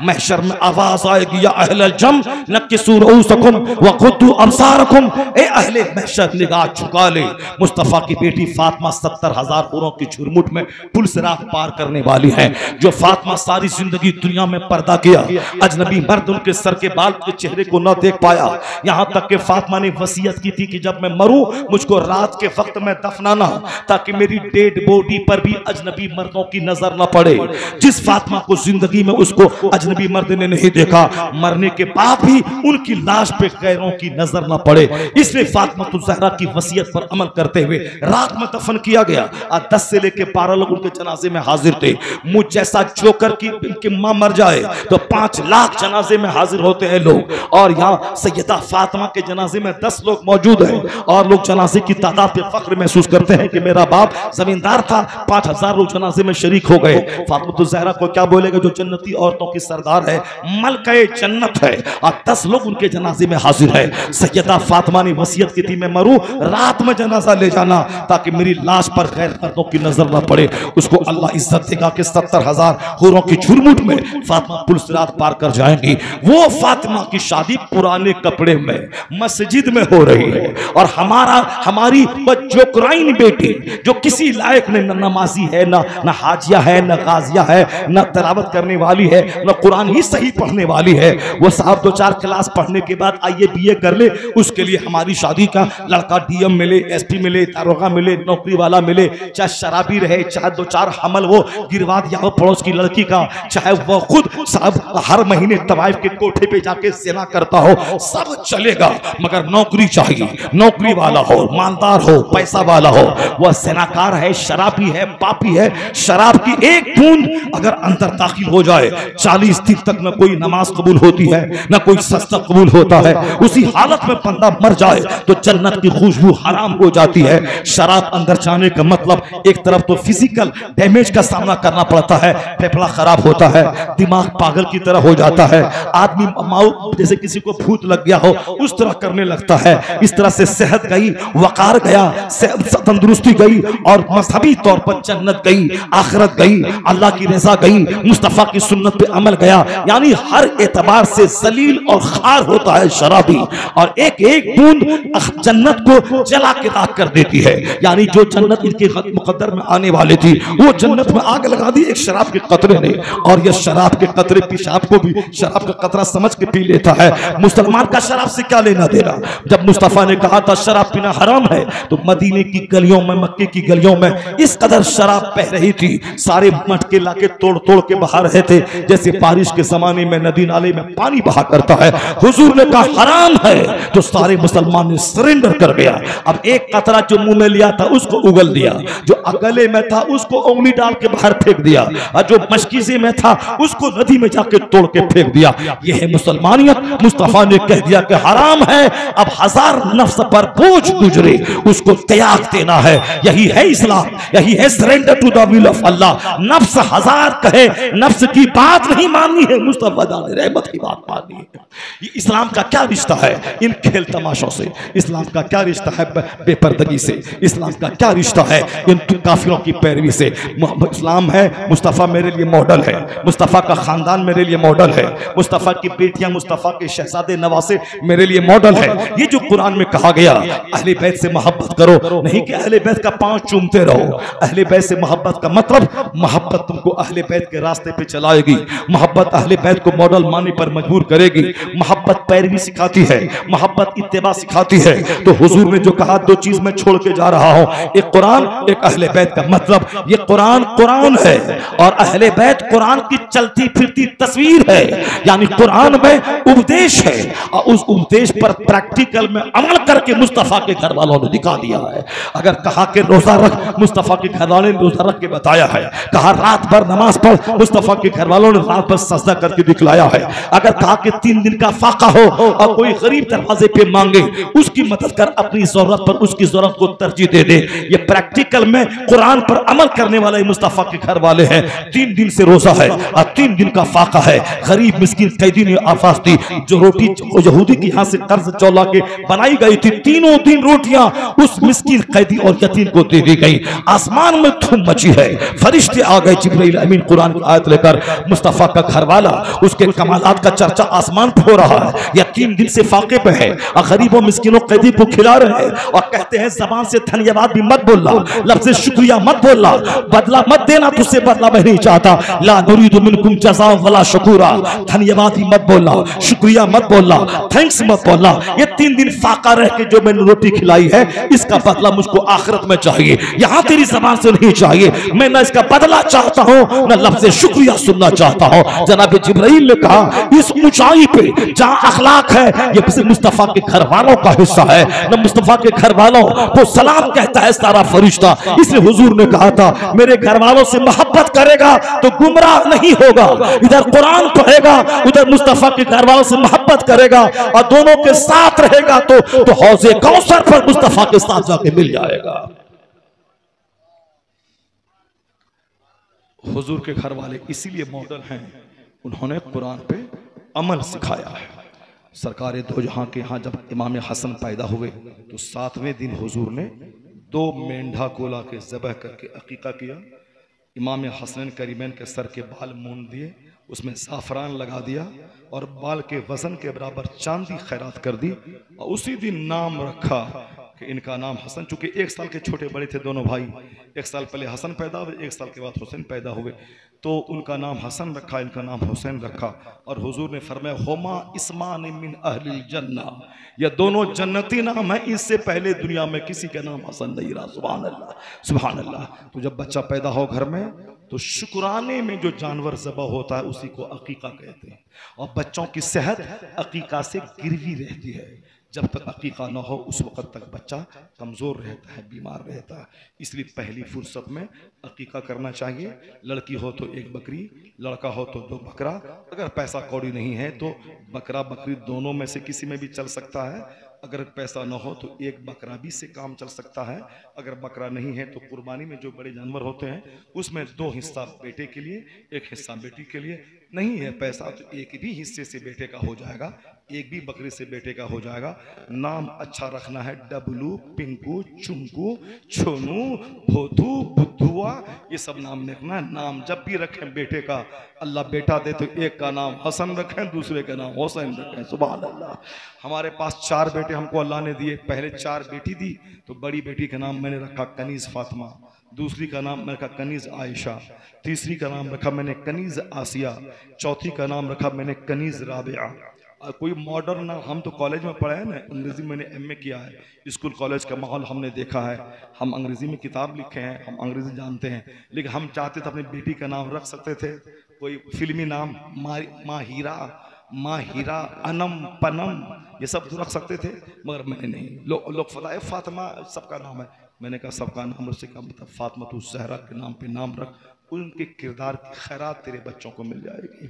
महशर में आवाज आएगी, या अहलल जम नक्किसू रुऊसकुम वग़ुद्दू अबसारकुम, ए अहले महशर निगाह झुका ले। मुस्तफ़ा की बेटी फातिमा 70,000 हूरों की झुरमुट में पुल सिरात पार करने वाली है। जो फातिमा सारी जिंदगी दुनिया में पर्दा किया, अजनबी मर्द उनके सर के बाल के चेहरे को न देख पाया। यहां तक कि फातिमा ने वसीयत की थी कि जब मैं मरूं मुझको रात के वक्त में दफनाना, ताकि मेरी डेड बॉडी पर भी अजनबी मर्दों की नजर न पड़े। जिस फातिमा को जिंदगी में उसको अजनबी मर्द ने नहीं देखा, मरने के बाद भी उनकी लाश पे गैरों की नजर न पड़े, इसलिए फातिमा ज़हरा की वसीयत पर अमल करते हुए रात में दफन किया गया। 10 से लेकर 12 लोग उनके जनाजे में हाजिर थे। मुझ जैसा जोकर की मां मर जाए तो 5 लाख जनाजे में हाजिर होते हैं लोग, और यहाँ सैयदा फातिमा के जनाजे में 10 लोग मौजूद हैं, और लोग जनाजे की तादाद पे फख्र महसूस करते हैं कि मेरा बाप जमींदार था, 5000 लोग जनाजे में शरीक हो गए। फातिमा ज़हरा को क्या बोलेगा जो जन्नती औरतों की सरदार है, मलके जन्नत है, और 10 लोग उनके जनाजे में हाजिर है। सैयदा फातिमा ने वसीयत की थी, मैं मरूं रात में जनाजा ले जाना, ताकि मेरी लाश पर गैर मर्दों की नजर न पड़े। उसको अल्लाह इज्जत देगा कि 70,000 हूरों की झुरमुट में फातिमा पुल सिरात पार कर जाएंगी। वो फातिमा की शादी पुराने कपड़े में मस्जिद में हो रही है, और हमारी जोकराइन बेटी जो किसी लायक नहीं, न नमाजी है, न हाजिया है, न गाजिया है, न तिलावत करने वाली है, न कुरान ही सही पढ़ने वाली है, वो साहब 2-4 क्लास पढ़ने के बाद आइए बीए कर ले, उसके लिए हमारी शादी का लड़का डीएम मिले, एसपी मिले, दारोगा मिले, नौकरी वाला मिले, चाहे शराबी रहे, चाहे 2-4 हमल वो गिरवा दिया हो पड़ोस की लड़की का, चाहे वो खुद साहब हर महीने तवाइफ के कोठे पे जाकर जाके ज़िना करता हो, सब चलेगा, मगर नौकरी चाहिए, नौकरी वाला हो, मालदार हो, पैसा वाला हो। वह ज़िनाकार है, शराबी है, पापी है। शराब की एक बूंद अगर अंदर दाखिल हो जाए, 40 दिन तक न कोई नमाज कबूल होती है, न कोई सस्ता कबूल होता है। उसी हालत में बंदा मर जाए तो जन्नत की खुशबू हराम हो जाती है। शराब अंदर जाने का मतलब एक तरफ तो फिजिकल डैमेज का सामना करना पड़ता है, फेफड़ा खराब होता है, दिमाग पागल की तरह हो जाता है, आदमी जैसे किसी को भूत लग गया हो उस तरह करने लगता है। इस तरह से सेहत गई, वकार गया, तंदुरुस्ती गई और मजहबी तौर पर जन्नत गई, आखिरत गई, अल्लाह की रजा गई, मुस्तफा की सुन्नत पे अमल गया। यानी हर एतबार से जलील और खार होता है शराबी, और एक एक बूंद जन्नत को जला के राख कर देती है। यानी जो जन्नत इनके मुकद्दर में आने वाली थी वो जन्नत में आग लगा दी एक शराब के कतरे ने, और यह शराब के कतरे पेशाब को भी शराब का कतरा समझ के पी लेता है। मुसलमान का शराब से क्या लेना देना? जब मुस्तफा ने कहा था शराब पीना हराम है, तो मदीने की गलियों में, मक्के की गलियों में इस कदर शराब बह रही थी, सारे मटके लाके तोड़ तोड़ के बहा रहे थे, जैसे बारिश के जमाने में नदी नाले में पानी बहा करता है। हुजूर ने कहा हराम है, तो सारे मुसलमान ने सरेंडर कर गया। अब एक कतरा जो मुंह में लिया था उसको उगल दिया, जो गले में था उसको उंगली डाल के बाहर फेंक दिया, और जो मशकीजे में था उसको नदी में जाके तोड़ के फेंक दिया। यह है मुसलमानियत। मुस्तफा ने कह दिया कि हराम है, अब 1000 नफ्स पर बोझ गुजरे उसको त्याग देना है। यही है इस्लाम, यही है surrender to the will of Allah. नफ्स 1000 कहे, नफ्स की बात नहीं माननी है, मुस्तफा ने रहमत की बात माननी है। ये इस्लाम का क्या रिश्ता है इन खेल तमाशों से? इस्लाम का क्या रिश्ता है बेपर्दगी से? इस्लाम का क्या रिश्ता है इन काफिरों की पैरवी से? इस्लाम है मुस्तफा मेरे लिए मॉडल है, मुस्तफा का खानदान मेरे लिए मॉडल है, मुस्तफा की बेटियां, मुस्तफा के शहजादे नवासे मेरे लिए मॉडल है। ये जो कुरान में कहा गया अहले बैत से मोहब्बत करो, नहीं कि अहले बैत का पांव चूमते रहो। अहले बैत से मोहब्बत का मतलब मोहब्बत तुमको अहले बैत के रास्ते पे चलाएगी, मोहब्बत अहले बैत को मॉडल मानने पर मजबूर करेगी, मोहब्बत पैरवी सिखाती है, मोहब्बत इत्तेबा सिखाती है। तो हुजूर ने जो कहा दो चीज मैं छोड़ के जा रहा हूं, एक कुरान, एक अहले बैत का मतलब ये कुरान कुरान है और अहले बैत कुरान की चलती फिरती तस्वीर है। यानी कुरान में उपदेश है और उस उपदेश पर प्रैक्टिकल में अमल करके मुस्तफा के घर वालों ने दिखा दिया है। अगर कहा कि रोजा रख, मुस्तफा के घर वालों ने रोजा रख के बताया है। कहा रात भर नमाज पढ़, मुस्तफा के घर वालों ने रात भर सजदा करके दिखलाया है। अगर कहा कि 3 दिन का फाका हो और कोई गरीब दरवाजे पे मांगे, उसकी मदद कर, अपनी जरूरत पर उसकी जरूरत को तरजीह दे दे। ये प्रैक्टिकल में कुरान पर अमल करने वाले मुस्तफा के घर वाले हैं। 3 दिन से रोजा है और 3 दिन का फाका है। गरीब मिस्किन कैदी ने आवाज दी, जो रोटी यहूदी के यहाँ से कर्ज चौला के बनाई गई थी, तीनों दिन रोटियां उस मिस्किन कैदी और यतीम को दे दी गई। आसमान में धूम मची है, फरिश्ते आ गए, जिब्राइल अमीन कुरान की आयत लेकर। मुस्तफा का घर वाला उसके कमालात का चर्चा आसमान पे हो रहा है। यह 3 दिन से फाके पे है और गरीबों मिस्किनों कैदी को खिला रहे हैं और कहते हैं जबान से धन्यवाद भी मत बोलना, लफ्ज़ से शुक्रिया मत बोलना, बदला मत देना, तुझसे बदला मैं नहीं चाहता। ला नुरीदु मिनकुम जज़ाअन वला शुकुरा, धन्यवाद ही मत बोलना, शुक्रिया मत बोलना, थैंक्स मत बोलना। ये 3 दिन फाका रह के जो मैंने रोटी खिलाई है इसका बदला मुझको आखिरत में चाहिए, यहाँ तेरी जबान से नहीं चाहिए। मैं ना इसका बदला चाहता हूँ ना लफ्ज़ शुक्रिया सुनना चाहता हूँ। जनाब जिब्राइल ने कहा इस ऊंचाई पे जहाँ अखलाक है ये किसी मुस्तफा के घर वालों का हिस्सा है, न मुस्तफा के घर वालों को सलाम कहता है सारा फरिश्ता। इसलिए हुजूर ने कहा था मेरे घर वालों से मोहब्बत करेगा तो गुमराह नहीं होगा। इधर कुरान पढ़ेगा, उधर मुस्तफा के घर वालों से मोहब्बत करेगा और दोनों के साथ रहेगा तो हौज़े कौसर पर मुस्तफा के साथ जाके मिल जाएगा। हुजूर के घर वाले इसीलिए मॉडल हैं, उन्होंने कुरान पे अमल सिखाया है। सरकार दो जहां के यहाँ जब इमाम हसन पैदा हुए तो 7वें दिन हुजूर ने 2 मेंढा को ला के ज़बह करके अकीका किया। इमाम हसनैन करीमैन के सर के बाल मूंद दिए, उसमें ज़ाफ़रान लगा दिया और बाल के वज़न के बराबर चांदी खैरात कर दी और उसी दिन नाम रखा कि इनका नाम हसन। चूँकि 1 साल के छोटे बड़े थे दोनों भाई, 1 साल पहले हसन पैदा हुए, 1 साल के बाद हुसैन पैदा हुए, तो उनका नाम हसन रखा, इनका नाम हुसैन रखा। और हुजूर ने फरमाया हुमा इस्मान मिन अहलिल जन्ना, यह दोनों जन्नती नाम है, इससे पहले दुनिया में किसी का नाम हसन नहीं रहा। सुभान अल्लाह, सुभान अल्लाह। तो जब बच्चा पैदा हो घर में तो शुक्राने में जो जानवर ज़बह होता है उसी को अकीका कहते हैं। और बच्चों की सेहत अकीका से गिरवी रहती है। जब तक अकीका ना हो उस वक़्त तक बच्चा कमज़ोर रहता है, बीमार रहता है। इसलिए पहली फुर्सत में अकीका करना चाहिए। लड़की हो तो 1 बकरी, लड़का हो तो 2 बकरा। अगर पैसा कौड़ी नहीं है तो बकरा बकरी दोनों में से किसी में भी चल सकता है। अगर पैसा ना हो तो 1 बकरा भी से काम चल सकता है। अगर बकरा नहीं है तो कुर्बानी में जो बड़े जानवर होते हैं उसमें 2 हिस्सा बेटे के लिए, 1 हिस्सा बेटी के लिए। नहीं है पैसा तो 1 भी हिस्से से बेटे का हो जाएगा, 1 भी बकरी से बेटे का हो जाएगा। नाम अच्छा रखना है, डबलू, पिंकू, चुंकू, छोनू, भोतू, बुद्धुआ, ये सब नाम रखना है। नाम जब भी रखें बेटे का, अल्लाह बेटा दे तो एक का नाम हसन रखें, दूसरे का नाम हुसैन रखें। सुभान अल्लाह। हमारे पास 4 बेटे हमको अल्लाह ने दिए। पहले 4 बेटी दी तो बड़ी बेटी का नाम मैंने रखा कनीज़ फातिमा, दूसरी का नाम मैंने रखा कनीज़ आयशा, तीसरी का नाम रखा मैंने कनीज़ आसिया, चौथी का नाम रखा मैंने कनीज़ राबिया। कोई मॉडर्न ना, हम तो कॉलेज में पढ़े हैं ना, अंग्रेज़ी मैंने MA किया है, स्कूल कॉलेज का माहौल हमने देखा है। हम अंग्रेज़ी में किताब लिखे हैं, हम अंग्रेज़ी जानते हैं। लेकिन हम चाहते थे अपनी बेटी का नाम रख सकते थे कोई फिल्मी नाम, माहिरा, माहिरा, अनम, पनम, ये सब तो रख सकते थे, मगर मैंने नहीं। लोग फलाए फातिमा सबका नाम है, मैंने कहा सबका नाम उससे का मतलब फातिमा तो ज़हरा के नाम पे नाम रख, उनके किरदार की खैरात तेरे बच्चों को मिल जाएगी।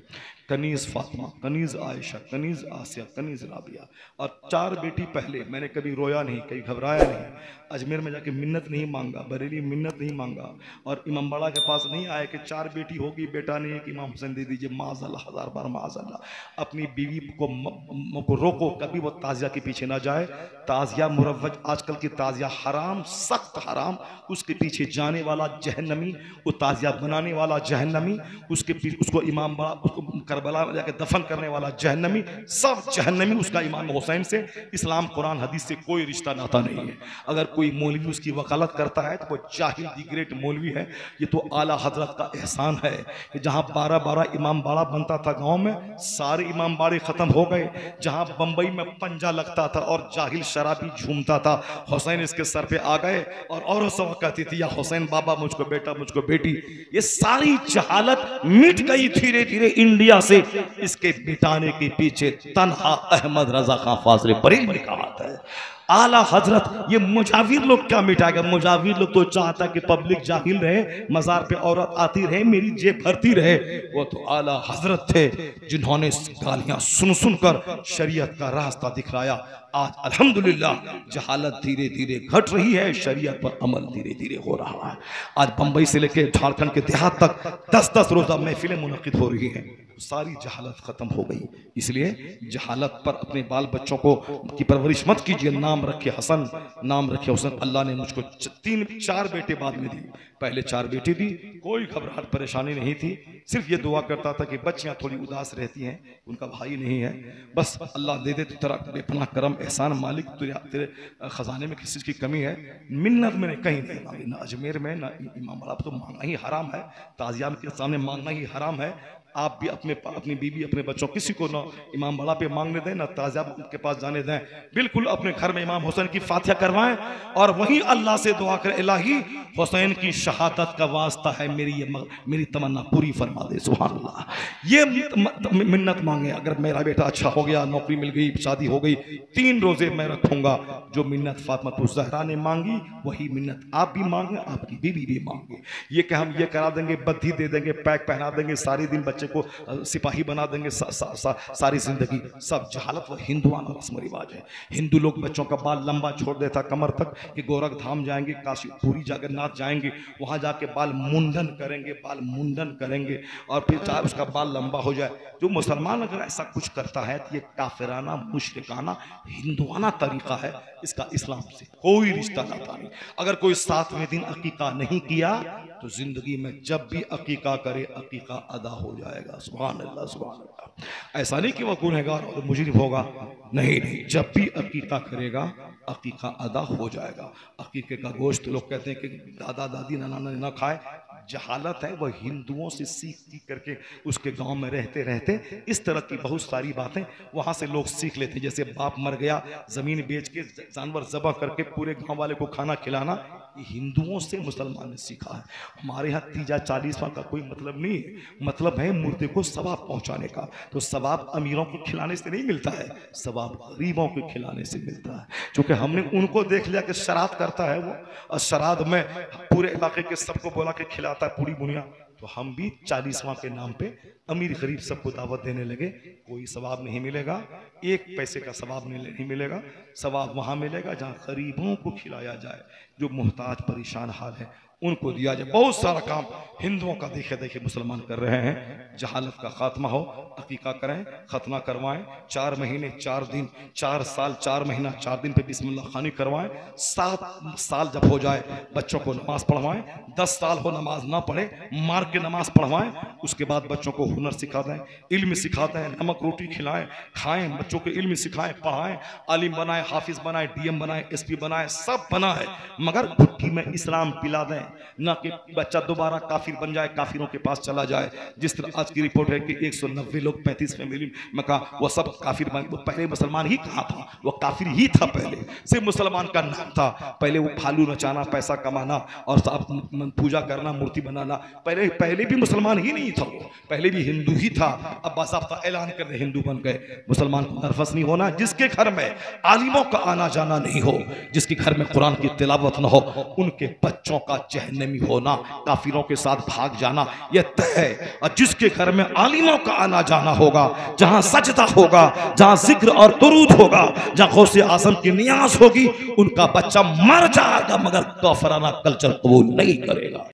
कनीज़ फातिमा, कनीज़ आयशा, कनीज़ आसिया, कनीज़ राबिया। और 4 बेटी पहले। मैंने कभी रोया नहीं, कभी घबराया नहीं। अजमेर में जाके मिन्नत नहीं मांगा, बरेली मिन्नत नहीं मांगा, और इमाम बाड़ा के पास नहीं आया कि 4 बेटी होगी, बेटा नहीं है कि इमाम हुसैन दे दीजिए। माज़अल्लाह, 1000 बार माज़अल्लाह। अपनी बीवी को रोको, कभी वो ताज़िया के पीछे ना जाए। ताज़िया मुरव्वज, आजकल की ताज़िया हराम, सख्त हराम। उसके पीछे जाने वाला जहन्नमी, वो ताज़िया बनाने वाला जहन्नमी, उसके पीछे उसको इमाम बाड़ा, उसको करबला में जाके दफन करने वाला जहन्नमी, सब जहन्नमी। उसका इमाम हुसैन से, इस्लाम कुरान हदीस से कोई रिश्ता नाता नहीं है। अगर कोई मौलवी उसकी वकालत करता है तो वो जाहिल दी ग्रेट मौलवी है। ये तो आला हजरत का एहसान है कि जहाँ 12-12 इमाम बाड़ा बनता था गांव में, सारे इमाम बाड़े खत्म हो गए। जहाँ बंबई में पंजा लगता था और जाहिल शराबी झूमता था, हुसैन इसके सर पे आ गए और औरत सब कहती थी या हुसैन बाबा मुझको बेटा, मुझको बेटी। ये सारी जहालत मिट गई धीरे धीरे इंडिया से। इसके मिटाने के पीछे तन्हा अहमद रजा खां फाजले बरेलवी का हाथ है। आला हजरत, ये मुजाविर लोग क्या मिटाएगा? मुजाविर लोग तो चाहता कि पब्लिक जाहिल रहे, मजार पे औरत आती रहे, मेरी जेब भरती रहे। वो तो आला हजरत थे जिन्होंने गालियां सुन सुनकर शरीयत का रास्ता दिखलाया। आज अल्हम्दुलिल्लाह जहालत धीरे धीरे घट रही है, शरीयत पर अमल धीरे धीरे हो रहा है। आज बंबई से लेकर झारखंड के देहात तक 10-10 रोजा महफिलें मुनक़िद हो रही हैं। सारी जहालत खत्म हो गई। इसलिए जहालत पर अपने बाल बच्चों को की परवरिश मत कीजिए। नाम रखे हसन, नाम रखे हुसैन। अल्लाह ने मुझको 3-4 बेटे बाद में दी, पहले 4 बेटी दी। कोई घबराहट परेशानी नहीं थी, सिर्फ ये दुआ करता था कि बच्चियां थोड़ी उदास रहती हैं, उनका भाई नहीं है, बस अल्लाह दे दे तो तेरा बेपनाह करम एहसान मालिक, तेरे खजाने में किसी चीज़ की कमी है। मिन्नत मैंने कहीं नहीं मांगी, ना अजमेर में ना इमाम बाड़ा। तो मांगना ही हराम है, ताज़िया के सामने मांगना ही हराम है। आप भी अपनी बीवी, अपने बच्चों, किसी को ना इमाम बाड़ा पे मांगने दें, ना ताज़िया के पास जाने दें। बिल्कुल अपने घर में इमाम हुसैन की फातिहा करवाएं और वहीं अल्लाह से दुआ करें, इलाही हुसैन की शहादत का वास्ता है, मेरी तमन्ना पूरी फरमा दे। सुभान अल्लाह। ये मिन्नत मांगे, अगर मेरा बेटा अच्छा हो गया, नौकरी मिल गई, शादी हो गई, 3 रोजे मैं रखूंगा। जो मिन्नत फातिमा ज़हरा ने मांगी वही मिन्नत आप भी मांगे, आपकी बीवी भी मांगे। ये कि हम ये करा देंगे, बद्धी दे देंगे, पैक पहना देंगे, सारी दिन बच्चे को सिपाही बना देंगे, सारी जिंदगी, सब जहालत व हिंदुआना रस्म रिवाज है। हिंदू लोग बच्चों का बाल लंबा छोड़ देता कमर तक कि गोरख धाम जाएंगे, काशी पूरी जगन्नाथ जाएंगे, वहां जाके बाल मुंडन करेंगे और फिर चाहे उसका बाल लंबा हो जाए। जो मुसलमान अगर ऐसा कुछ करता है तो ये काफिराना, मुशरिकाना, हिंदुआना तरीका है, इसका इस्लाम से कोई रिश्ता नाता नहीं। अगर कोई 7वें दिन अकीका नहीं किया तो जिंदगी में जब भी अकीका करे अकीका अदा हो जाएगा। सुभान अल्लाह, सुभान अल्लाह। ऐसा नहीं कि वह गुनहगार और मुजरिम होगा, नहीं, जब भी अकीका करेगा अकीका अदा हो जाएगा। अकीके का गोश्त लोग कहते हैं कि दादा दादी नाना नानी ना खाए, जहालत है। वह हिंदुओं से सीख करके उसके गांव में रहते रहते इस तरह की बहुत सारी बातें वहां से लोग सीख लेते हैं। जैसे बाप मर गया, जमीन बेच के जानवर ज़बह करके पूरे गांव वाले को खाना खिलाना, ये हिंदुओं से मुसलमान ने सीखा है। हमारे यहाँ तीजा 40वां का कोई मतलब नहीं है, मतलब है मुर्दे को सवाब पहुंचाने का। तो सवाब अमीरों को खिलाने से नहीं मिलता है, सवाब गरीबों को खिलाने से मिलता है। क्योंकि हमने उनको देख लिया कि शराद करता है वो, और शराद में पूरे इलाके के सबको बोला कि खिलाता है पूरी दुनिया, तो हम भी 40वां के नाम पे अमीर गरीब सबको दावत देने लगे। कोई सवाब नहीं मिलेगा, एक पैसे का सवाब नहीं मिलेगा। सवाब वहां मिलेगा जहां गरीबों को खिलाया जाए, जो मोहताज परेशान हाल है उनको दिया जाए। बहुत सारा काम हिंदुओं का देखे देखे मुसलमान कर रहे हैं। जहालत का खात्मा हो, अकीका करें, खतना करवाएं, 4 महीने 4 दिन 4 साल 4 महीना 4 दिन पे बिस्मिल्लाह खानी करवाएं। 7 साल जब हो जाए बच्चों को नमाज पढ़वाएं। 10 साल हो नमाज ना पढ़े, मार के नमाज पढ़वाएं। उसके बाद बच्चों को हुनर सिखा दें, इल्म सिखाते हैं, नमक रोटी खिलाएं, खाएं, बच्चों को इल्म सिखाएं, पढ़ाएं, आलिम बनाएं, हाफिज बनाएं, डीएम बनाएं, एसपी बनाएं, सब बनाएं, मगर भुट्टी में इस्लाम पिला दें, ना कि बच्चा दोबारा काफिर बन जाए, काफिरों के पास चला जाए। जिस तरह आज की रिपोर्ट है कि 190 लोग 35 फैमिली में कहा वो सब काफिर बन। वो पहले मुसलमान ही कहाँ था, वो काफिर ही था। पहले सिर्फ मुसलमान का नाम था। पहले वो फालू नचाना, पैसा कमाना और पूजा करना, मूर्ति बनाना, पहले भी मुसलमान ही नहीं था, वो पहले भी हिंदू ही था। अब बाज़ाब्ता ऐलान कर रहे हिंदू बन गए। मुसलमान को नर्वस नहीं होना। जिसके घर में आलिमों का आना जाना नहीं हो, जिसके घर में कुरान की तिलावत न हो, उनके बच्चों का जहन्नमी होना, काफिरों के साथ भाग जाना यह तय है। और जिसके घर में आलिमों का आना जाना होगा, जहां सजदा होगा, जहां जिक्र और दुरूद होगा, जहां गौसे आजम की नियाज होगी, उनका बच्चा मर जाएगा मगर काफिराना कल्चर कबूल नहीं करेगा।